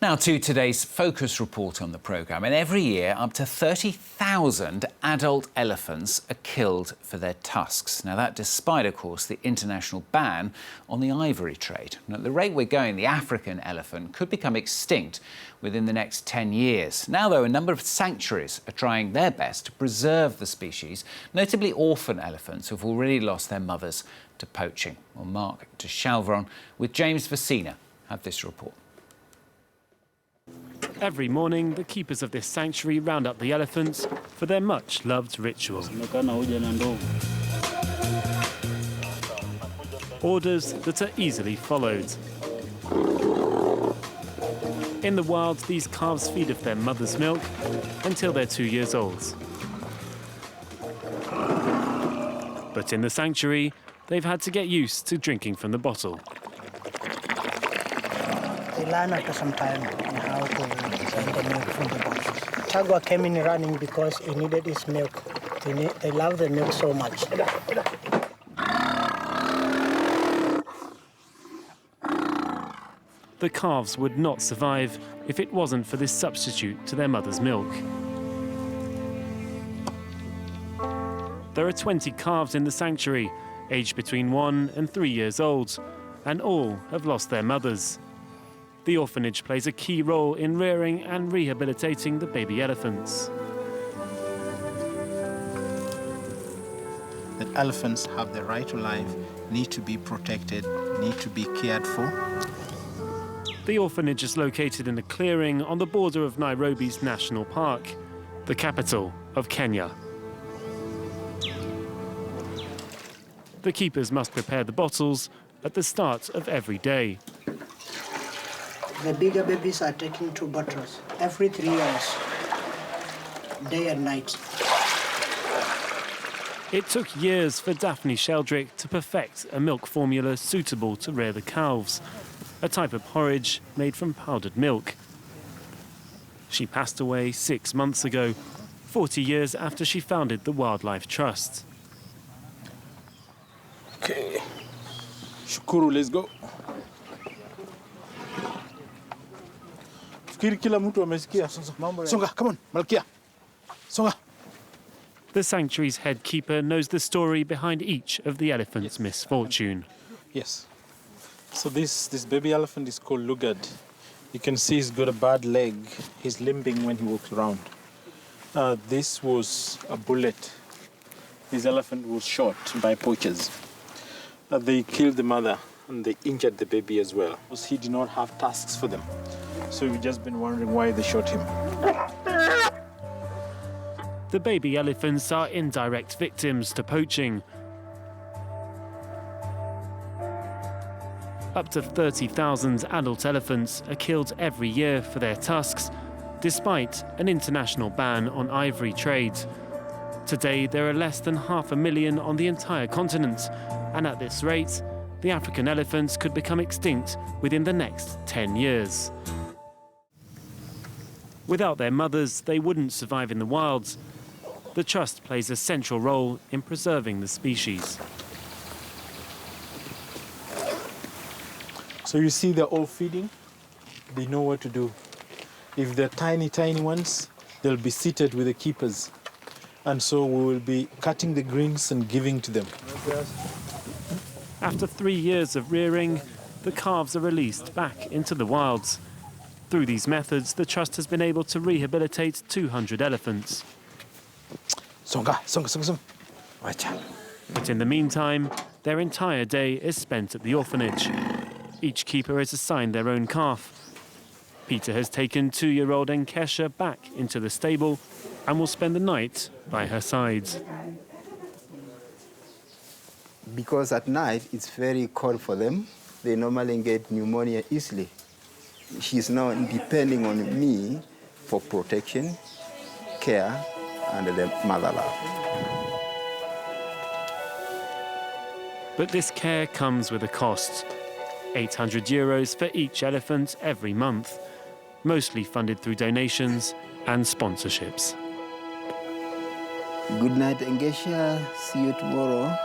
Now to today's focus report on the programme. And every year, up to 30,000 adult elephants are killed for their tusks. Now that despite, of course, the international ban on the ivory trade. Now, at the rate we're going, the African elephant could become extinct within the next 10 years. Now, though, a number of sanctuaries are trying their best to preserve the species, notably orphan elephants who've already lost their mothers to poaching. Well, Mark de Chalvron with James Vasina have this report. Every morning, the keepers of this sanctuary round up the elephants for their much-loved ritual. Orders that are easily followed. In the wild, these calves feed off their mother's milk until they're 2 years old. But in the sanctuary, they've had to get used to drinking from the bottle. They learn after some time how to drink the milk from the bottle. Chagwa came in running because he needed his milk. They love the milk so much. The calves would not survive if it wasn't for this substitute to their mother's milk. There are 20 calves in the sanctuary, aged between 1 and 3 years old, and all have lost their mothers. The orphanage plays a key role in rearing and rehabilitating the baby elephants. That elephants have the right to life, need to be protected, need to be cared for. The orphanage is located in a clearing on the border of Nairobi's national park, the capital of Kenya. The keepers must prepare the bottles at the start of every day. The bigger babies are taking 2 bottles every 3 hours, day and night. It took years for Daphne Sheldrick to perfect a milk formula suitable to rear the calves, a type of porridge made from powdered milk. She passed away 6 months ago, 40 years after she founded the Wildlife Trust. Okay. Shukuru, let's go. Songa, come on, Malkia. Songa. The sanctuary's head keeper knows the story behind each of the elephant's misfortune. Yes. So this baby elephant is called Lovett. You can see he's got a bad leg. He's limping when he walks around. This was a bullet. This elephant was shot by poachers. They killed the mother and they injured the baby as well. Because he did not have tusks for them. So we've just been wondering why they shot him. The baby elephants are indirect victims to poaching. Up to 30,000 adult elephants are killed every year for their tusks, despite an international ban on ivory trade. Today, there are less than 500,000 on the entire continent, and at this rate, the African elephants could become extinct within the next 10 years. Without their mothers, they wouldn't survive in the wilds. The Trust plays a central role in preserving the species. So you see they're all feeding. They know what to do. If they're tiny, tiny ones, they'll be seated with the keepers. And so we will be cutting the greens and giving to them. After 3 years of rearing, the calves are released back into the wilds. Through these methods, the Trust has been able to rehabilitate 200 elephants. Songa. But in the meantime, their entire day is spent at the orphanage. Each keeper is assigned their own calf. Peter has taken 2-year-old Enkesha back into the stable and will spend the night by her side. Because at night it's very cold for them, they normally get pneumonia easily. She's now depending on me for protection, care, and the mother love. But this care comes with a cost. 800 euros for each elephant every month, mostly funded through donations and sponsorships. Good night, Engesha. See you tomorrow.